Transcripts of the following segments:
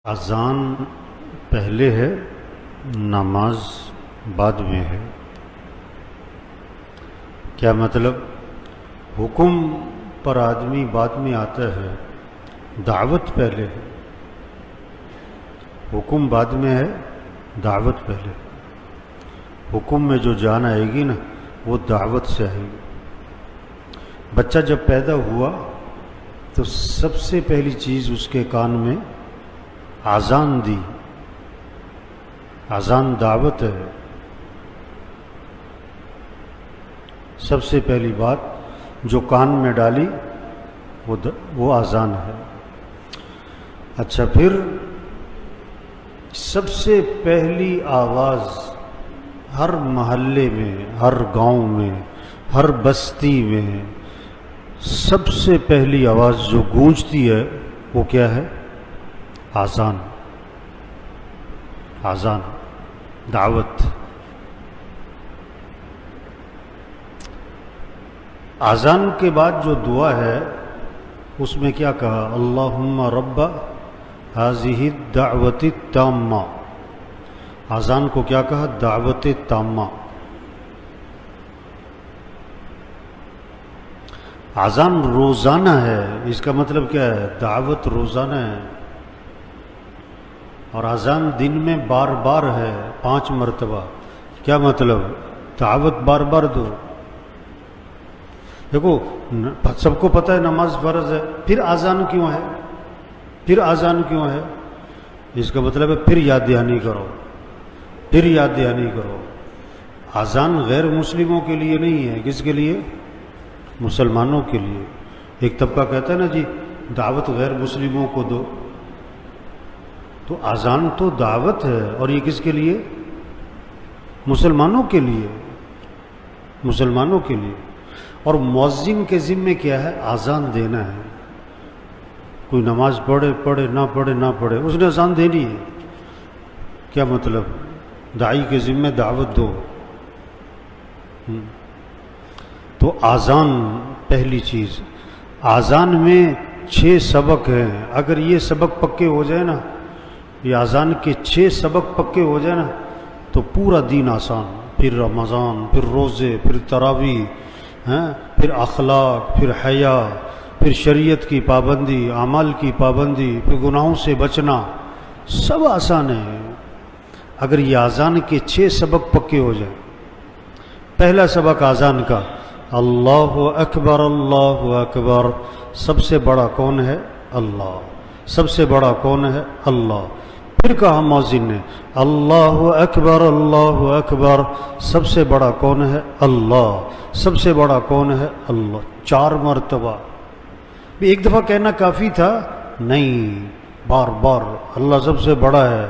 اذان پہلے ہے، نماز بعد میں ہے۔ کیا مطلب؟ حکم پر آدمی بعد میں آتا ہے، دعوت پہلے ہے۔ حکم بعد میں ہے، دعوت پہلے۔ حکم میں جو جان آئے گی نا، وہ دعوت سے آئے گی۔ بچہ جب پیدا ہوا تو سب سے پہلی چیز اس کے کان میں اذان دی۔ اذان دعوت ہے۔ سب سے پہلی بات جو کان میں ڈالی وہ اذان ہے۔ اچھا، پھر سب سے پہلی آواز ہر محلے میں، ہر گاؤں میں، ہر بستی میں سب سے پہلی آواز جو گونجتی ہے وہ کیا ہے؟ اذان۔ اذان، دعوت۔ اذان کے بعد جو دعا ہے اس میں کیا کہا؟ اللہم رب ہذہ الدعوۃ التامہ۔ اذان کو کیا کہا؟ دعوت تامہ۔ اذان روزانہ ہے، اس کا مطلب کیا ہے؟ دعوت روزانہ ہے۔ اور اذان دن میں بار بار ہے، 5 مرتبہ۔ کیا مطلب؟ دعوت بار بار دو۔ دیکھو، سب کو پتہ ہے نماز فرض ہے، پھر اذان کیوں ہے؟ پھر اذان کیوں ہے؟ اس کا مطلب ہے پھر یاد دہانی کرو، پھر یاد دہانی کرو۔ اذان غیر مسلموں کے لیے نہیں ہے، کس کے لیے؟ مسلمانوں کے لیے۔ ایک طبقہ کہتا ہے نا جی دعوت غیر مسلموں کو دو، تو اذان تو دعوت ہے، اور یہ کس کے لیے؟ مسلمانوں کے لیے، مسلمانوں کے لیے۔ اور مؤذن کے ذمے کیا ہے؟ اذان دینا ہے۔ کوئی نماز پڑھے پڑھے نہ پڑھے نہ پڑھے، اس نے اذان دینی ہے۔ کیا مطلب؟ داعی کے ذمے دعوت دو۔ تو اذان پہلی چیز۔ اذان میں 6 سبق ہیں، اگر یہ سبق پکے ہو جائے نا، یہ اذان کے 6 سبق پکے ہو جائے نا، تو پورا دین آسان۔ پھر رمضان، پھر روزے، پھر تراویح، پھر اخلاق، پھر حیا، پھر شریعت کی پابندی، اعمال کی پابندی، پھر گناہوں سے بچنا، سب آسان ہے اگر یہ اذان کے 6 سبق پکے ہو جائیں۔ پہلا سبق اذان کا، اللہ اکبر اللہ اکبر۔ سب سے بڑا کون ہے؟ اللہ۔ سب سے بڑا کون ہے؟ اللہ۔ پھر کہا مؤذن نے اللہ اکبر اللہ اکبر۔ سب سے بڑا کون ہے؟ اللہ۔ سب سے بڑا کون ہے؟ اللہ۔ 4 مرتبہ۔ ایک دفعہ کہنا کافی تھا؟ نہیں، بار بار۔ اللہ سب سے بڑا ہے،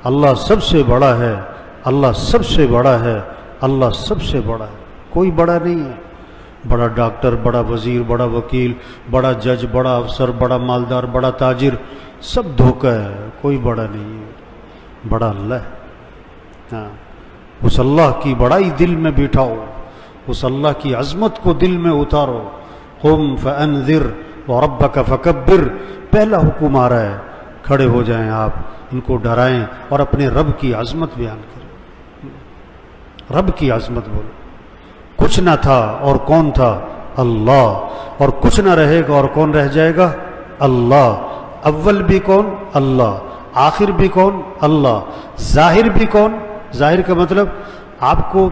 اللہ سب سے بڑا ہے، اللہ سب سے بڑا ہے، اللہ سب سے بڑا ہے۔ کوئی بڑا نہیں ہے۔ بڑا ڈاکٹر، بڑا وزیر، بڑا وکیل، بڑا جج، بڑا افسر، بڑا مالدار، بڑا تاجر، سب دھوکہ ہے، کوئی بڑا نہیں ہے۔ بڑا اللہ ہے۔ اس اللہ کی بڑائی دل میں بٹھاؤ، اس اللہ کی عظمت کو دل میں اتارو۔ قم فانذر وربک فکبر۔ پہلا حکم آ رہا ہے، کھڑے ہو جائیں آپ، ان کو ڈرائیں اور اپنے رب کی عظمت بیان کریں۔ رب کی عظمت بولو۔ کچھ نہ تھا اور کون تھا؟ اللہ۔ اور کچھ نہ رہے گا اور کون رہ جائے گا؟ اللہ۔ اول بھی کون؟ اللہ۔ آخر بھی کون؟ اللہ۔ ظاہر بھی کون؟ ظاہر کا مطلب آپ کو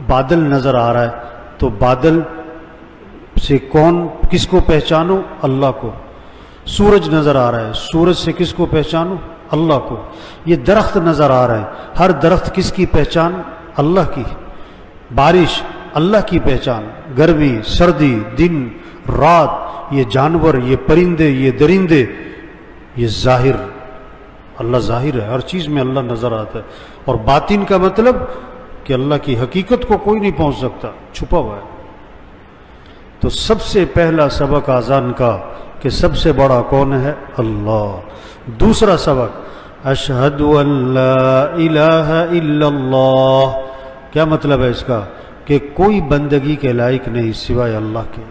بادل نظر آ رہا ہے تو بادل سے کون کس کو پہچانو؟ اللہ کو۔ سورج نظر آ رہا ہے، سورج سے کس کو پہچانو؟ اللہ کو۔ یہ درخت نظر آ رہا ہے، ہر درخت کس کی پہچان؟ اللہ کی۔ بارش اللہ کی پہچان، گرمی، سردی، دن، رات، یہ جانور، یہ پرندے، یہ درندے، یہ ظاہر۔ اللہ ظاہر ہے، ہر چیز میں اللہ نظر آتا ہے۔ اور باطن کا مطلب کہ اللہ کی حقیقت کو کوئی نہیں پہنچ سکتا، چھپا ہوا ہے۔ تو سب سے پہلا سبق اذان کا کہ سب سے بڑا کون ہے؟ اللہ۔ دوسرا سبق اشہد ان لا الہ الا اللہ۔ کیا مطلب ہے اس کا؟ کہ کوئی بندگی کے لائق نہیں سوائے اللہ کے،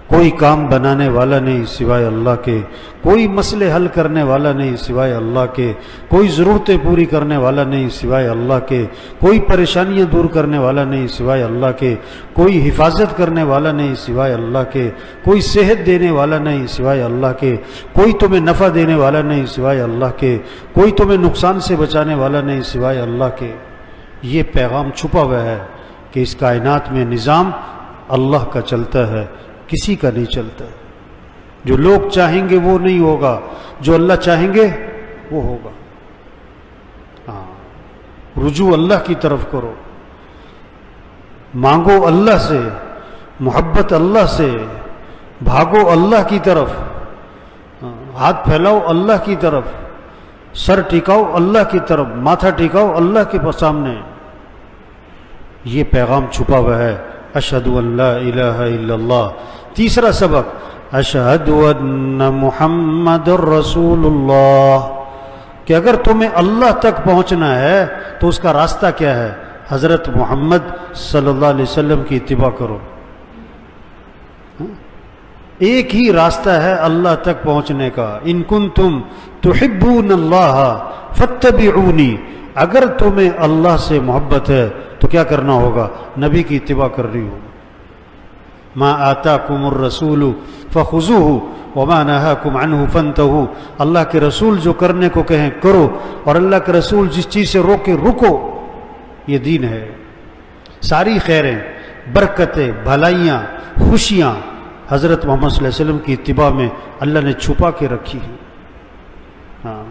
کوئی کام بنانے والا نہیں سوائے اللہ کے، کوئی مسئلے حل کرنے والا نہیں سوائے اللہ کے، کوئی ضرورتیں پوری کرنے والا نہیں سوائے اللہ کے، کوئی پریشانیاں دور کرنے والا نہیں سوائے اللہ کے، کوئی حفاظت کرنے والا نہیں سوائے اللہ کے، کوئی صحت دینے والا نہیں سوائے اللہ کے، کوئی تمہیں نفع دینے والا نہیں سوائے اللہ کے، کوئی تمہیں نقصان سے بچانے والا نہیں سوائے اللہ کے۔ یہ پیغام چھپا ہوا ہے کہ اس کائنات میں نظام اللہ کا چلتا ہے، کسی کا نہیں چلتا۔ جو لوگ چاہیں گے وہ نہیں ہوگا، جو اللہ چاہیں گے وہ ہوگا۔ ہاں، رجوع اللہ کی طرف کرو، مانگو اللہ سے، محبت اللہ سے، بھاگو اللہ کی طرف، ہاتھ پھیلاؤ اللہ کی طرف، سر ٹکاؤ اللہ کی طرف، ماتھا ٹکاؤ اللہ کے سامنے۔ یہ پیغام چھپا ہوا ہے۔ اشہد ان لا الہ الا اللہ۔ تیسرا سبق، اشہد ان محمد الرسول اللہ، کہ اگر تمہیں اللہ تک پہنچنا ہے تو اس کا راستہ کیا ہے؟ حضرت محمد صلی اللہ علیہ وسلم کی اتباع کرو۔ ایک ہی راستہ ہے اللہ تک پہنچنے کا، ان کنتم تحبون اللہ فاتبعونی، اگر تمہیں اللہ سے محبت ہے تو کیا کرنا ہوگا؟ نبی کی اتباع کرنی ہوگی۔ ما آتاکم الرسول فخذوہ وما نہاکم عنہ فانتہوا، اللہ کے رسول جو کرنے کو کہیں کرو، اور اللہ کے رسول جس چیز سے روکے رکو۔ یہ دین ہے۔ ساری خیریں، برکتیں، بھلائیاں، خوشیاں حضرت محمد صلی اللہ علیہ وسلم کی اتباع میں اللہ نے چھپا کے رکھی ہے۔ ہاں،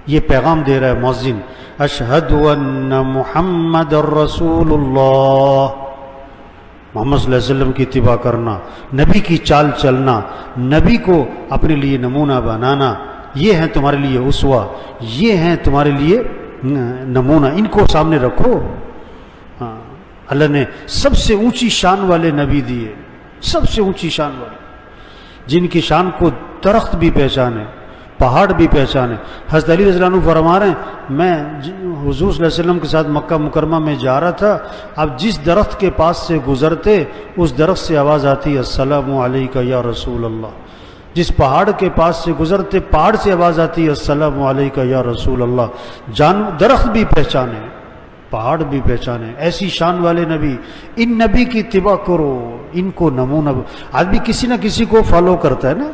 یہ پیغام دے رہا ہے مؤذن، اشہد ان محمد الرسول اللہ۔ محمد صلی اللہ علیہ وسلم کی اتباع کرنا، نبی کی چال چلنا، نبی کو اپنے لیے نمونہ بنانا، یہ ہیں تمہارے لیے اسوہ، یہ ہیں تمہارے لیے نمونہ، ان کو سامنے رکھو۔ ہاں، اللہ نے سب سے اونچی شان والے نبی دیے، سب سے اونچی شان والے، جن کی شان کو درخت بھی پہچانے، پہاڑ بھی پہچانے۔ حضرت علی رضی اللہ عنہ فرما رہے ہیں، میں حضور صلی اللہ علیہ وسلم کے ساتھ مکہ مکرمہ میں جا رہا تھا، اب جس درخت کے پاس سے گزرتے اس درخت سے آواز آتی السلام علیکہ یا رسول اللہ، جس پہاڑ کے پاس سے گزرتے پہاڑ سے آواز آتی السلام علیکہ یا رسول اللہ۔ درخت بھی پہچانے، پہاڑ بھی پہچانے، ایسی شان والے نبی۔ ان نبی کی اتباع کرو، ان کو نمونہ۔ آدمی کسی نہ کسی کو فالو کرتا ہے نا،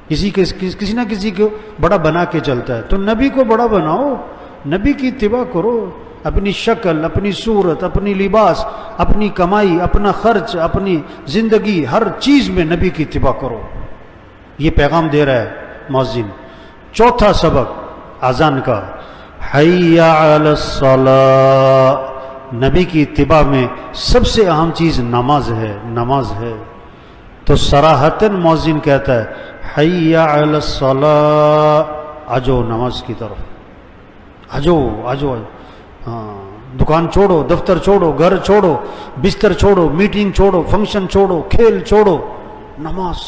کسی نہ کسی کو بڑا بنا کے چلتا ہے، تو نبی کو بڑا بناؤ، نبی کی اتباع کرو۔ اپنی شکل، اپنی صورت، اپنی لباس، اپنی کمائی، اپنا خرچ، اپنی زندگی، ہر چیز میں نبی کی اتباع کرو۔ یہ پیغام دے رہا ہے مؤذن۔ چوتھا سبق اذان کا، حی علی الصلاۃ۔ نبی کی اتباع میں سب سے اہم چیز نماز ہے، نماز ہے۔ تو صراحتاً مؤذن کہتا ہے حی علی الصلاۃ، آجو نماز کی طرف، آجو آجو۔ ہاں، دکان چھوڑو، دفتر چھوڑو، گھر چھوڑو، بستر چھوڑو، میٹنگ چھوڑو، فنکشن چھوڑو، کھیل چھوڑو، نماز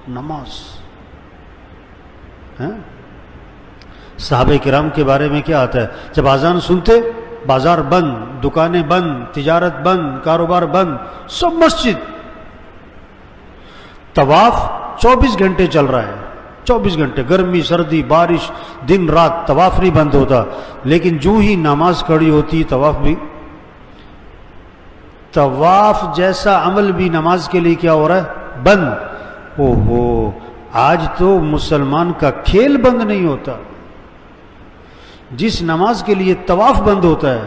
نماز۔ صحابہ کرام کے بارے میں کیا آتا ہے؟ جب اذان سنتے بازار بند، دکانیں بند، تجارت بند، کاروبار بند، سب مسجد۔ طواف 24 گھنٹے چل رہا ہے، 24 گھنٹے، گرمی سردی بارش دن رات، طواف نہیں بند ہوتا۔ لیکن جو ہی نماز کھڑی ہوتی طواف بھی، طواف جیسا عمل بھی نماز کے لیے کیا ہو رہا ہے؟ بند۔ اوہو، آج تو مسلمان کا کھیل بند نہیں ہوتا۔ جس نماز کے لیے طواف بند ہوتا ہے،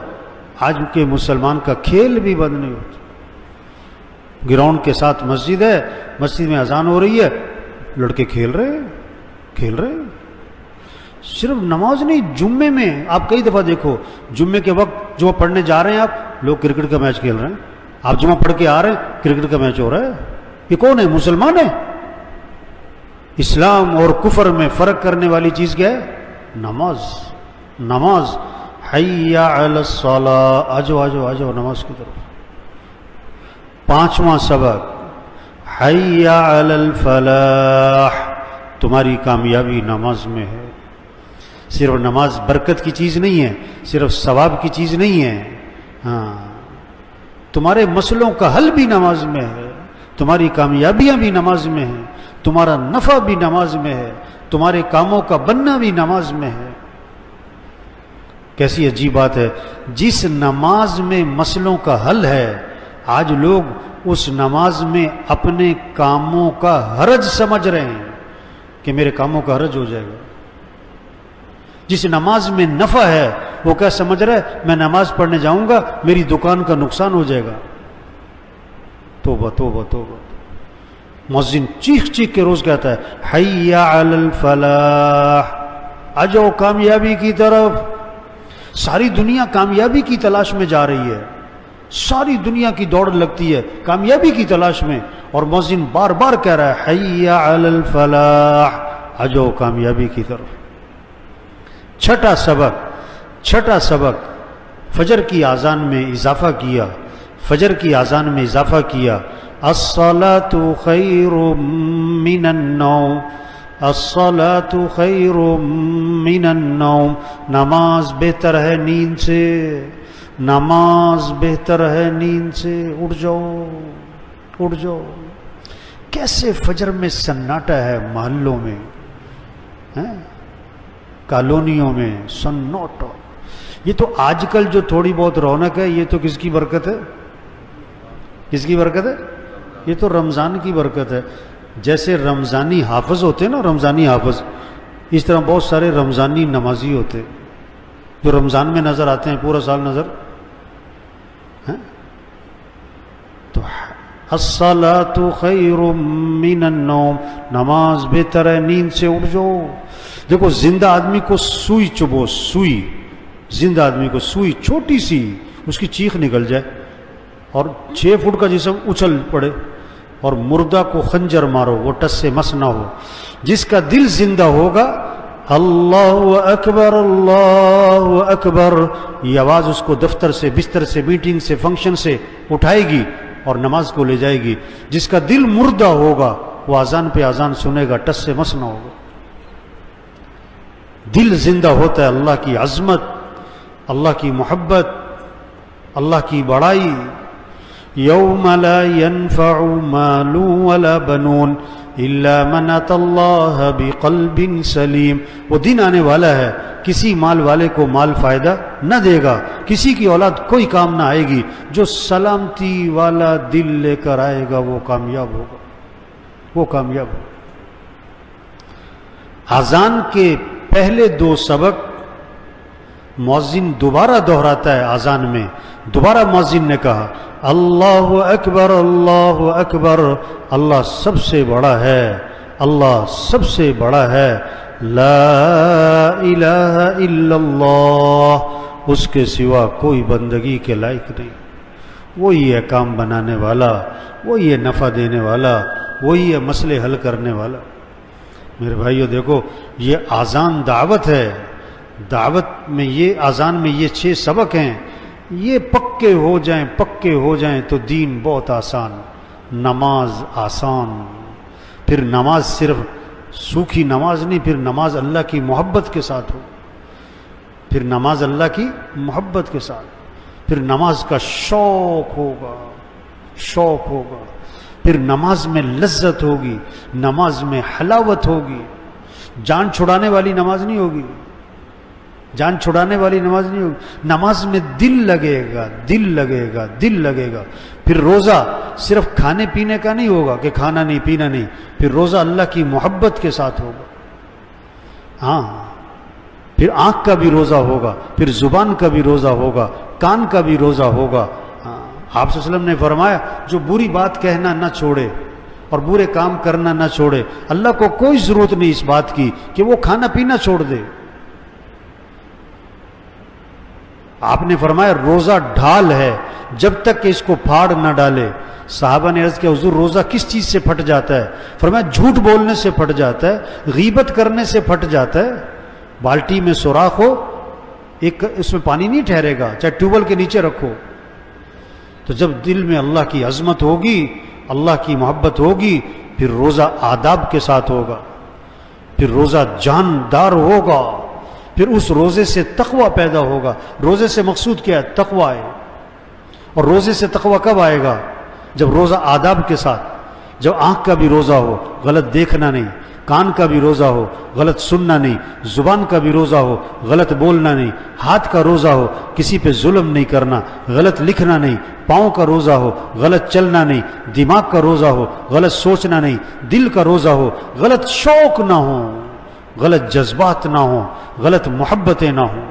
آج کے مسلمان کا کھیل بھی بند نہیں ہوتا۔ گراؤنڈ کے ساتھ مسجد ہے، مسجد میں اذان ہو رہی ہے، لڑکے کھیل رہے ہیں۔ صرف نماز نہیں، جمعے میں آپ کئی دفعہ دیکھو، جمعے کے وقت جو پڑھنے جا رہے ہیں آپ لوگ کرکٹ کا میچ کھیل رہے ہیں۔ آپ جمعہ پڑھ کے آ رہے ہیں، کرکٹ کا میچ ہو رہا ہے۔ یہ کون ہے؟ مسلمان ہے۔ اسلام اور کفر میں فرق کرنے والی چیز کیا ہے؟ نماز، نماز۔ حی علی الصلاۃ، آجو آجو آجو نماز کی طرف۔ پانچواں سبق، حی علی الفلاح، تمہاری کامیابی نماز میں ہے۔ صرف نماز برکت کی چیز نہیں ہے، صرف ثواب کی چیز نہیں ہے، ہاں، تمہارے مسئلوں کا حل بھی نماز میں ہے، تمہاری کامیابیاں بھی نماز میں ہیں، تمہارا نفع بھی نماز میں ہے، تمہارے کاموں کا بننا بھی نماز میں ہے۔ کیسی عجیب بات ہے، جس نماز میں مسئلوں کا حل ہے، آج لوگ اس نماز میں اپنے کاموں کا حرج سمجھ رہے ہیں کہ میرے کاموں کا حرج ہو جائے گا۔ جس نماز میں نفع ہے وہ کیا سمجھ رہا ہے، میں نماز پڑھنے جاؤں گا میری دکان کا نقصان ہو جائے گا۔ توبہ توبہ توبہ۔ مؤذن چیخ چیخ کے روز کہتا ہے حی علی الفلاح، آ جاؤ کامیابی کی طرف۔ ساری دنیا کامیابی کی تلاش میں جا رہی ہے، ساری دنیا کی دوڑ لگتی ہے کامیابی کی تلاش میں، اور مؤذن بار بار کہہ رہا ہے حی علی الفلاح، آ جاؤ کامیابی کی طرف۔ چھٹا سبق فجر کی اذان میں اضافہ کیا، فجر کی اذان میں اضافہ کیا، الصلاۃ خیر من النوم، الصلاۃ خیر من النوم، نماز بہتر ہے نیند سے، نماز بہتر ہے نیند سے، اٹھ جاؤ اٹھ جاؤ۔ کیسے فجر میں سناٹا ہے محلوں میں، کالونیوں میں سناٹا۔ یہ تو آج کل جو تھوڑی بہت رونق ہے یہ تو کس کی برکت ہے؟ کس کی برکت ہے؟ یہ تو رمضان کی برکت ہے۔ جیسے رمضانی حافظ ہوتے ہیں نا، رمضانی حافظ، اس طرح بہت سارے رمضانی نمازی ہوتے جو رمضان میں نظر آتے ہیں، پورا سال نظر ہیں۔ تو الصلاۃ خیر من النوم، نماز بہتر ہے نیند سے، اٹھ جاؤ۔ دیکھو زندہ آدمی کو سوئی چبھو، سوئی، زندہ آدمی کو سوئی چھوٹی سی اس کی چیخ نکل جائے اور 6 فٹ کا جسم اچھل پڑے، اور مردہ کو خنجر مارو وہ ٹس سے مس نہ ہو۔ جس کا دل زندہ ہوگا اللہ اکبر اللہ اکبر، یہ آواز اس کو دفتر سے، بستر سے، میٹنگ سے، فنکشن سے اٹھائے گی اور نماز کو لے جائے گی۔ جس کا دل مردہ ہوگا وہ اذان پہ اذان سنے گا، ٹس سے مس نہ ہوگا۔ دل زندہ ہوتا ہے اللہ کی عظمت، اللہ کی محبت، اللہ کی بڑائی۔ یوم لا ينفع مال ولا بنون الا من اتى الله بقلب سلیم، وہ دن آنے والا ہے کسی مال والے کو مال فائدہ نہ دے گا، کسی کی اولاد کوئی کام نہ آئے گی، جو سلامتی والا دل لے کر آئے گا وہ کامیاب ہوگا، وہ کامیاب ہوگا۔ اذان کے پہلے 2 سبق مؤذن دوبارہ دہراتا ہے اذان میں۔ دوبارہ مؤذن نے کہا اللہ اکبر اللہ اکبر، اللہ سب سے بڑا ہے، اللہ سب سے بڑا ہے، لا الہ الا اللہ، اس کے سوا کوئی بندگی کے لائق نہیں، وہی ہے کام بنانے والا، وہی ہے نفع دینے والا، وہی ہے مسئلے حل کرنے والا۔ میرے بھائیو دیکھو، یہ اذان دعوت ہے، دعوت میں یہ اذان میں یہ 6 سبق ہیں، یہ پکے ہو جائیں، پکے ہو جائیں تو دین بہت آسان، نماز آسان۔ پھر نماز صرف سوکھی نماز نہیں، پھر نماز اللہ کی محبت کے ساتھ ہو، پھر نماز اللہ کی محبت کے ساتھ، پھر نماز کا شوق ہوگا، شوق ہوگا، پھر نماز میں لذت ہوگی، نماز میں حلاوت ہوگی۔ جان چھڑانے والی نماز نہیں ہوگی، جان چھڑانے والی نماز نہیں ہوگی، نماز میں دل لگے گا، دل لگے گا، دل لگے گا۔ پھر روزہ صرف کھانے پینے کا نہیں ہوگا کہ کھانا نہیں پینا نہیں، پھر روزہ اللہ کی محبت کے ساتھ ہوگا۔ ہاں، پھر آنکھ کا بھی روزہ ہوگا، پھر زبان کا بھی روزہ ہوگا، کان کا بھی روزہ ہوگا۔ آپ صلی اللہ علیہ وسلم نے فرمایا جو بری بات کہنا نہ چھوڑے اور برے کام کرنا نہ چھوڑے، اللہ کو کوئی ضرورت نہیں اس بات کی کہ وہ کھانا پینا چھوڑ دے۔ آپ نے فرمایا روزہ ڈھال ہے، جب تک کہ اس کو پھاڑ نہ ڈالے۔ صحابہ نے عرض کیا حضور روزہ کس چیز سے پھٹ جاتا ہے؟ فرمایا جھوٹ بولنے سے پھٹ جاتا ہے، غیبت کرنے سے پھٹ جاتا ہے۔ بالٹی میں سوراخ ہو، ایک اس میں پانی نہیں ٹھہرے گا، چاہے ٹیوب ویل کے نیچے رکھو۔ تو جب دل میں اللہ کی عظمت ہوگی، اللہ کی محبت ہوگی، پھر روزہ آداب کے ساتھ ہوگا، پھر روزہ جاندار ہوگا، پھر اس روزے سے تقوی پیدا ہوگا۔ روزے سے مقصود کیا ہے؟ تقوی ہے۔ اور روزے سے تقوی کب آئے گا؟ جب روزہ آداب کے ساتھ، جب آنکھ کا بھی روزہ ہو غلط دیکھنا نہیں، کان کا بھی روزہ ہو غلط سننا نہیں، زبان کا بھی روزہ ہو غلط بولنا نہیں، ہاتھ کا روزہ ہو کسی پہ ظلم نہیں کرنا، غلط لکھنا نہیں، پاؤں کا روزہ ہو غلط چلنا نہیں، دماغ کا روزہ ہو غلط سوچنا نہیں، دل کا روزہ ہو غلط شوق نہ ہو، غلط جذبات نہ ہو، غلط محبتیں نہ ہوں۔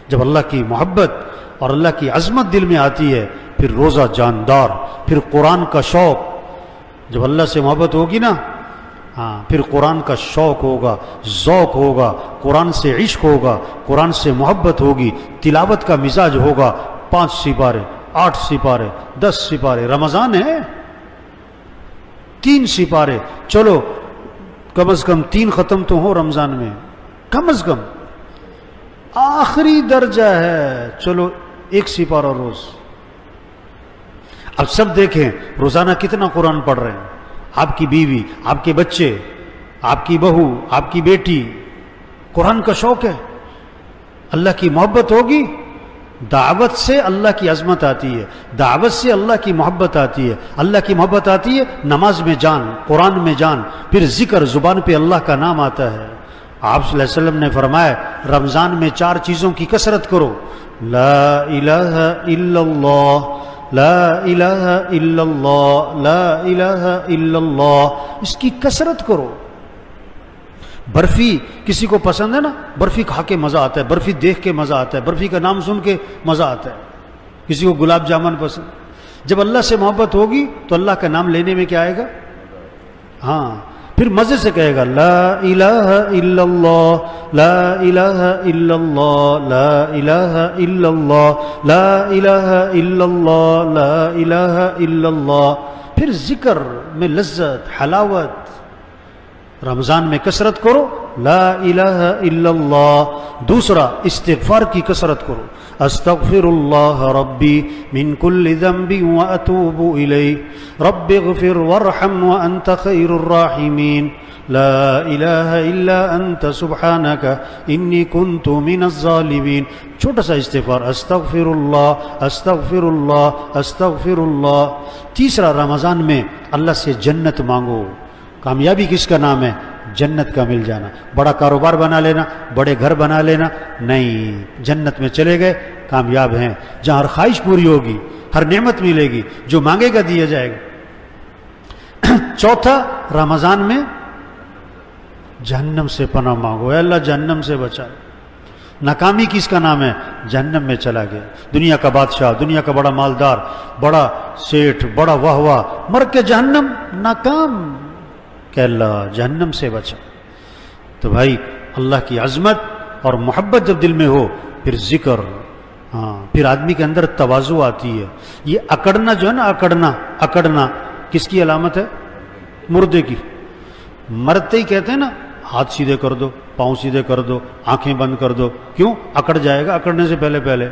جب اللہ کی محبت اور اللہ کی عظمت دل میں آتی ہے پھر روزہ جاندار، پھر قرآن کا شوق، جب اللہ سے محبت ہوگی نا پھر قرآن کا شوق ہوگا، ذوق ہوگا، قرآن سے عشق ہوگا، قرآن سے محبت ہوگی، تلاوت کا مزاج ہوگا، 5 سپارے 8 سپارے 10 سپارے، رمضان ہے 3 سپارے، چلو کم از کم 3 ختم تو ہو رمضان میں، کم از کم آخری درجہ ہے چلو 1 سپارہ روز۔ اب سب دیکھیں روزانہ کتنا قرآن پڑھ رہے ہیں، آپ کی بیوی، آپ کے بچے، آپ کی بہو، آپ کی بیٹی، قرآن کا شوق ہے، اللہ کی محبت ہوگی، دعوت سے اللہ کی عظمت آتی ہے، دعوت سے اللہ کی محبت آتی ہے، اللہ کی محبت آتی ہے نماز میں جان، قرآن میں جان، پھر ذکر، زبان پہ اللہ کا نام آتا ہے۔ آپ صلی اللہ علیہ وسلم نے فرمایا رمضان میں 4 چیزوں کی کثرت کرو، لا الہ الا اللہ، لا الہ الا اللہ، لا الہ الا اللہ، اس کی کثرت کرو۔ برفی کسی کو پسند ہے نا، برفی کھا کے مزہ آتا ہے، برفی دیکھ کے مزہ آتا ہے، برفی کا نام سن کے مزہ آتا ہے۔ کسی کو گلاب جامن پسند، جب اللہ سے محبت ہوگی تو اللہ کا نام لینے میں کیا آئے گا؟ پھر مزے سے کہے گا لا الہ الا اللہ، لا الہ الا اللہ، لا الہ الا اللہ، لا الہ الا اللہ، لا الہ الا اللہ، پھر ذکر میں لذت، حلاوت۔ رمضان میں کثرت کرو لا الہ الا اللہ۔ دوسرا استغفار کی کثرت کرو، استغفر اللہ ربی من کل ذنب واتوب الیہ رب اغفر وارحم وانت خیر الراحمین لا الہ الا انت سبحانک انی کنت من الظالمین۔ چھوٹا سا استغفار، استغفر اللہ استغفر اللہ استغفر اللہ۔ تیسرا رمضان میں اللہ سے جنت مانگو۔ کامیابی کس کا نام ہے؟ جنت کا مل جانا۔ بڑا کاروبار بنا لینا، بڑے گھر بنا لینا نہیں، جنت میں چلے گئے کامیاب ہیں، جہاں ہر خواہش پوری ہوگی، ہر نعمت ملے گی، جو مانگے گا دیا جائے گا۔ چوتھا رمضان میں جہنم سے پناہ مانگو، اے اللہ جہنم سے بچا۔ ناکامی کس کا نام ہے؟ جہنم میں چلا گیا، دنیا کا بادشاہ، دنیا کا بڑا مالدار، بڑا سیٹھ، بڑا واہ واہ، مر کے جہنم، ناکام، کہ اللہ جہنم سے بچا۔ تو بھائی اللہ کی عظمت اور محبت جب دل میں ہو پھر ذکر، پھر آدمی کے اندر تواضع آتی ہے۔ یہ اکڑنا جو ہے نا، اکڑنا کس کی علامت ہے؟ مردے کی۔ مرتے ہی کہتے ہیں نا ہاتھ سیدھے کر دو، پاؤں سیدھے کر دو، آنکھیں بند کر دو، کیوں؟ اکڑ جائے گا، اکڑنے سے پہلے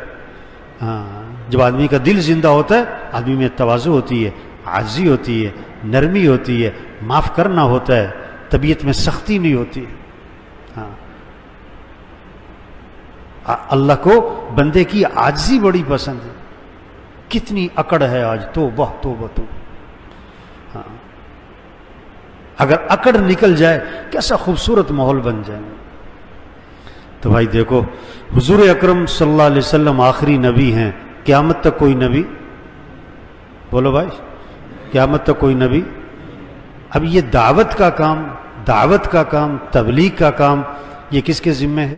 جب آدمی کا دل زندہ ہوتا ہے آدمی میں تواضع ہوتی ہے، عاجزی ہوتی ہے، نرمی ہوتی ہے، معاف کرنا ہوتا ہے، طبیعت میں سختی نہیں ہوتی۔ اللہ کو بندے کی عاجزی بڑی پسند ہے۔ کتنی اکڑ ہے آج، توبہ توبہ توبہ۔ اگر اکڑ نکل جائے کیسا خوبصورت ماحول بن جائے۔ تو بھائی دیکھو حضور اکرم صلی اللہ علیہ وسلم آخری نبی ہیں، قیامت تک کوئی نبی، بولو بھائی قیامت تک کوئی نبی۔ اب یہ دعوت کا کام، تبلیغ کا کام یہ کس کے ذمہ ہے؟